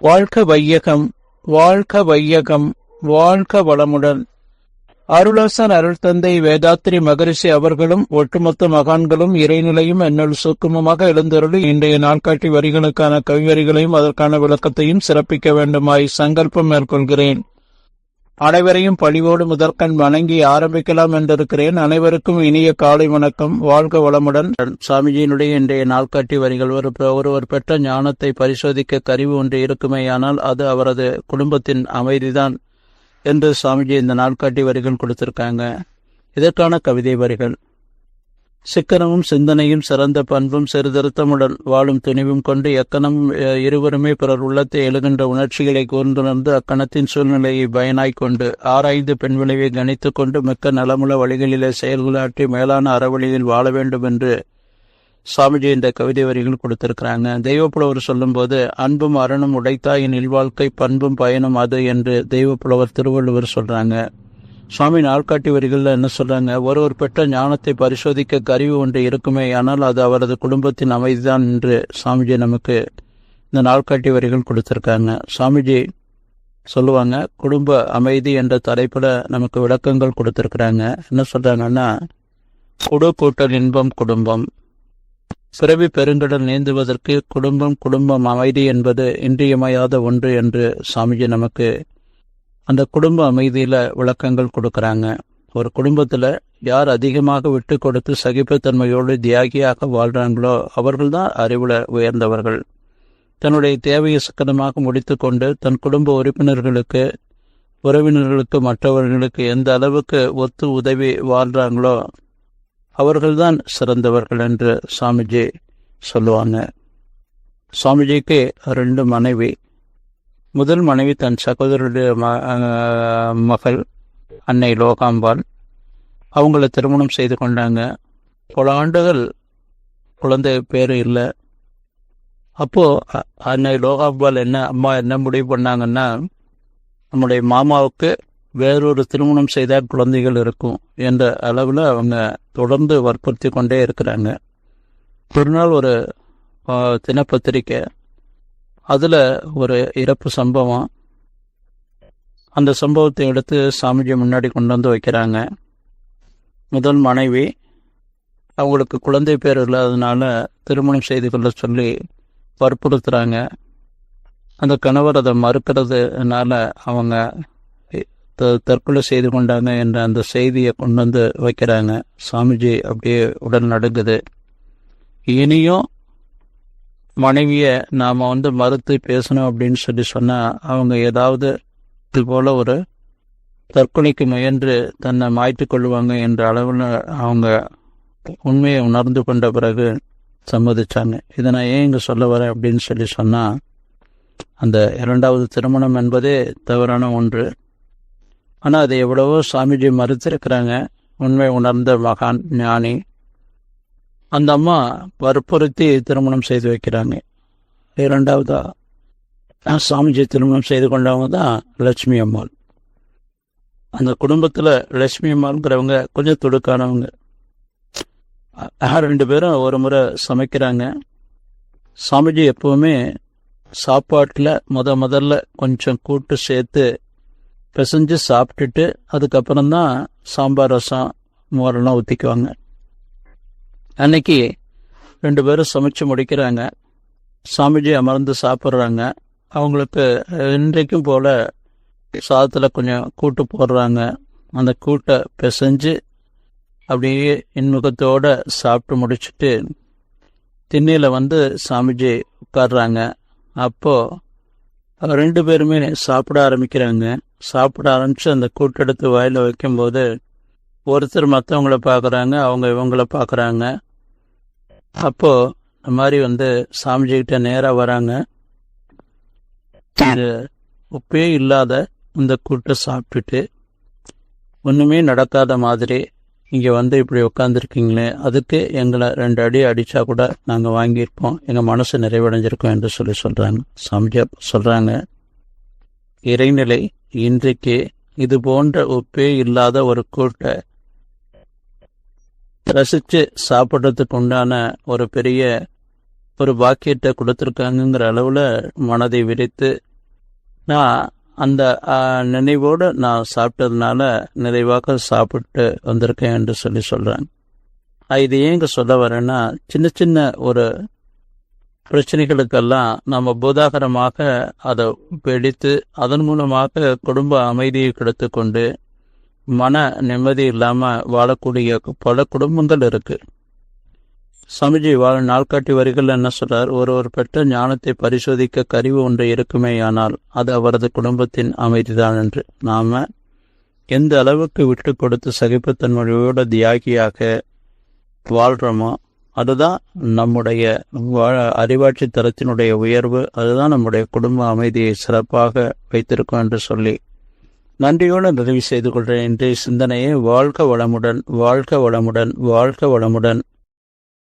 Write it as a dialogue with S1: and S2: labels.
S1: வாழ்க வையகம், வாழ்க வையகம், வாழ்க வளமுடன். அருளாசன் அருள் தந்தை வேதாத்திரி மகரிஷி அவர்களும் ஒட்டுமொத்த மகான்களும் இறைநிலையும் என்னுள் சூக்குமமாக எழுந்தருளி இன்றைய நாட்காட்டி வரிகளுக்கான கவிவரிகளையும் அதற்கான விளக்கத்தையும் சிறப்பிக்க வேண்டுமாய் சங்கல்பம் மேற்கொள்கிறேன். அனைவரையும் பணிவோடு முதற்கண் வணங்கி ஆரம்பிக்கலாம் என்றிருக்கிறேன். அனைவருக்கும் இனிய காலை வணக்கம். வாழ்க வளமுடன். சாமிஜியினுடைய இன்றைய நாள்காட்டி வரிகள், ஒருவர் பெற்ற ஞானத்தை பரிசோதிக்க கருவி ஒன்று இருக்குமேயானால் அது அவரது குடும்பத்தின் அமைதிதான் என்று சாமிஜி இந்த நாள்காட்டி வரிகள் கொடுத்திருக்காங்க. இதற்கான கவிதை வரிகள்: சிக்கனமும் சிந்தனையும் சிறந்த பண்பும் சிறுதிருத்தமுடன் வாழும் துணிவும் கொண்டு எக்கணம் இருவருமே பிறர் உள்ளத்தை எழுகின்ற உணர்ச்சிகளை கூர்ந்துணர்ந்து அக்கணத்தின் சூழ்நிலையை பயனாய்க் கொண்டு ஆராய்ந்து பெண் விளைவை கணித்துக் கொண்டு மிக்க நலமுள்ள வழிகளிலே செயல்களாற்றி மேலான அறவழியில் வாழ வேண்டும் என்று சாமிஜி இந்த கவிதை வரிகள் கொடுத்திருக்கிறாங்க. தெய்வப்புலவர் சொல்லும்போது அன்பும் அறனும் உடைத்தாயின் இல்வாழ்க்கை பண்பும் பயனும் அது என்று தெய்வப்புலவர் திருவள்ளுவர் சொல்றாங்க. சுவாமி நாள்காட்டி வரிகளில் என்ன சொல்றாங்க? ஒருவர் பெற்ற ஞானத்தை பரிசோதிக்க கருவி ஒன்று இருக்குமே, ஆனால் அது அவரது குடும்பத்தின் அமைதிதான் என்று சாமிஜி நமக்கு இந்த நாள்காட்டி வரிகள் கொடுத்திருக்காங்க. சாமிஜி சொல்லுவாங்க, குடும்ப அமைதி என்ற தலைப்புல நமக்கு விளக்கங்கள் கொடுத்திருக்கிறாங்க. என்ன சொல்றாங்கன்னா, குடு கூட்டல் இன்பம் குடும்பம், பிறவி பெருங்கடல் நீந்துவதற்கு குடும்பம் அமைதி என்பது இன்றியமையாத ஒன்று என்று சாமிஜி நமக்கு அந்த குடும்ப அமைதியில விளக்கங்கள் கொடுக்கறாங்க. ஒரு குடும்பத்துல யார் அதிகமாக விட்டு கொடுத்து சகிப்புத்தன்மையோடு தியாகியாக வாழ்றாங்களோ அவர்கள்தான் அறிவுல உயர்ந்தவர்கள். தன்னுடைய தேவையை சிக்கனமாக முடித்து கொண்டு தன் குடும்ப உறுப்பினர்களுக்கு, உறவினர்களுக்கு, மற்றவர்களுக்கு எந்த அளவுக்கு ஒத்து உதவி வாழ்றாங்களோ அவர்கள்தான் சிறந்தவர்கள் என்று சாமிஜி சொல்லுவாங்க. சாமிஜிக்கு 2 மனைவி. முதல் மனைவி தன் சகோதரருடைய மகள் அன்னை லோகாம்பாள். அவங்கள திருமணம் செய்து கொண்டாங்க. பல ஆண்டுகள் குழந்தை பேர் இல்லை. அப்போ அன்னை லோகாம்பாள் அம்மா என்ன முடிவு பண்ணாங்கன்னா, நம்முடைய மாமாவுக்கு வேறொரு திருமணம் செய்தால் குழந்தைகள் இருக்கும் என்ற அளவில் அவங்க தொடர்ந்து வற்புறுத்தி கொண்டே இருக்கிறாங்க. ஒரு நாள் ஒரு தினப்பத்திரிக்கை, அதில் ஒரு இறப்பு சம்பவம். அந்த சம்பவத்தை எடுத்து சாமிஜி முன்னாடி கொண்டு வந்து வைக்கிறாங்க. முதல் மனைவி அவங்களுக்கு குழந்தை பேர் இல்லாததுனால திருமணம் செய்து கொள்ள சொல்லி வற்புறுத்துறாங்க. அந்த கணவர் அதை மறுக்கிறதுனால அவங்க தற்கொலை செய்து கொண்டாங்க என்ற அந்த செய்தியை கொண்டு வந்து வைக்கிறாங்க. சாமிஜி அப்படியே உடல் நடுங்குது. இனியும் மனைவியை நாம் மறுத்து பேசணும் அப்படின்னு சொன்னால் அவங்க ஏதாவது இது போல் ஒரு தற்கொலைக்கு முயன்று தன்னை மாய்த்து கொள்வாங்க என்ற அளவில் அவங்க உண்மையை உணர்ந்து கொண்ட பிறகு சம்மதிச்சாங்க. இதை நான் ஏன் இங்கே சொல்ல வரேன் அப்படின்னு சொன்னால், அந்த 2வது திருமணம் என்பதே தவறான ஒன்று. ஆனால் அதை எவ்வளவோ சாமிஜி மறுத்திருக்கிறாங்க. உண்மை உணர்ந்த மகான் ஞானி. அந்த அம்மா வற்புறுத்தி திருமணம் செய்து வைக்கிறாங்க. 2வதா சாமிஜி திருமணம் செய்து கொண்டவங்க தான் லட்சுமி அம்மாள். அந்த குடும்பத்தில் லட்சுமி அம்மாள்ங்கிறவங்க கொஞ்சம் துடுக்கானவங்க. 2 பேரும் ஒரு முறை சமைக்கிறாங்க. சாமிஜி எப்பவுமே சாப்பாட்டில் முதல்ல கொஞ்சம் கூட்டு சேர்த்து பிசைஞ்சு சாப்பிட்டுட்டு அதுக்கப்புறம்தான் சாம்பார், ரசம், மோரெல்லாம் ஊற்றிக்குவாங்க. அன்னைக்கு 2 பேரும் சமைச்சு முடிக்கிறாங்க. சாமிஜி அமர்ந்து சாப்பிட்றாங்க. அவங்களுக்கு இன்றைக்கும் போல சாதத்தில் கொஞ்சம் கூட்டு போடுறாங்க. அந்த கூட்டை பிசைஞ்சு அப்படியே இன்முகத்தோடு சாப்பிட்டு முடிச்சுட்டு திண்ணையில் சாமிஜி உட்காடுறாங்க. அப்போது 2 பேருமே சாப்பிட ஆரம்பிக்கிறாங்க. சாப்பிட ஆரம்பித்து அந்த கூட்டெடுத்து வாயில் வைக்கும்போது ஒருத்தர் மற்றவங்கள பார்க்குறாங்க, அவங்க இவங்கள பார்க்குறாங்க. அப்போது இந்த மாதிரி சாமிஜிக்கிட்ட நேராக வராங்க. இது உப்பே இல்லாத இந்த கூட்டை சாப்பிட்டுட்டு ஒன்றுமே நடக்காத மாதிரி இங்கே இப்படி உட்காந்துருக்கீங்களே, அதுக்கு எங்களை 2 அடி அடித்தா கூட நாங்கள் வாங்கியிருப்போம், எங்கள் மனசு நிறைவடைஞ்சிருக்கோம் என்று சொல்கிறாங்க. சாமிஜி சொல்கிறாங்க, இறைநிலை இன்றைக்கு இது போன்ற உப்பே இல்லாத ஒரு கூட்டை ரசித்து சாப்பிட்றதுக்கு உண்டான ஒரு பெரிய ஒரு பாக்கியத்தை கொடுத்துருக்காங்கங்கிற அளவில் மனதை விரித்து நான் அந்த நினைவோடு நான் சாப்பிட்டதுனால நிறைவாக சாப்பிட்டு வந்திருக்கேன் என்று சொல்கிறேன். இது ஏங்க சொல்ல வரேன்னா, சின்ன சின்ன ஒரு பிரச்சனைகளுக்கெல்லாம் நம்ம பூதாகரமாக அதை பிடித்து அதன் மூலமாக குடும்ப அமைதியை கெடுத்து கொண்டு மன நிம்மதி இல்லாமல் வாழக்கூடிய பல குடும்பங்கள் இருக்கு. சமிஜி நாள்காட்டி வரிகள் என்ன சொல்றார்? ஒருவர் பெற்ற ஞானத்தை பரிசோதிக்க கருவி ஒன்று இருக்குமேயானால் அது அவரது குடும்பத்தின் அமைதிதான் என்று. நாம எந்த அளவுக்கு விட்டு கொடுத்து சகிப்புத்தன்மையோட தியாகியாக வாழ்கிறோமோ அதுதான் நம்முடைய அறிவாட்சி தரத்தினுடைய உயர்வு. அதுதான் நம்முடைய குடும்ப அமைதியை சிறப்பாக வைத்திருக்கும் என்று சொல்லி நன்றியோடு நிறைவு செய்து கொள்கிறேன். இன்றைய சிந்தனையை வாழ்க வளமுடன், வாழ்க வளமுடன், வாழ்க வளமுடன்.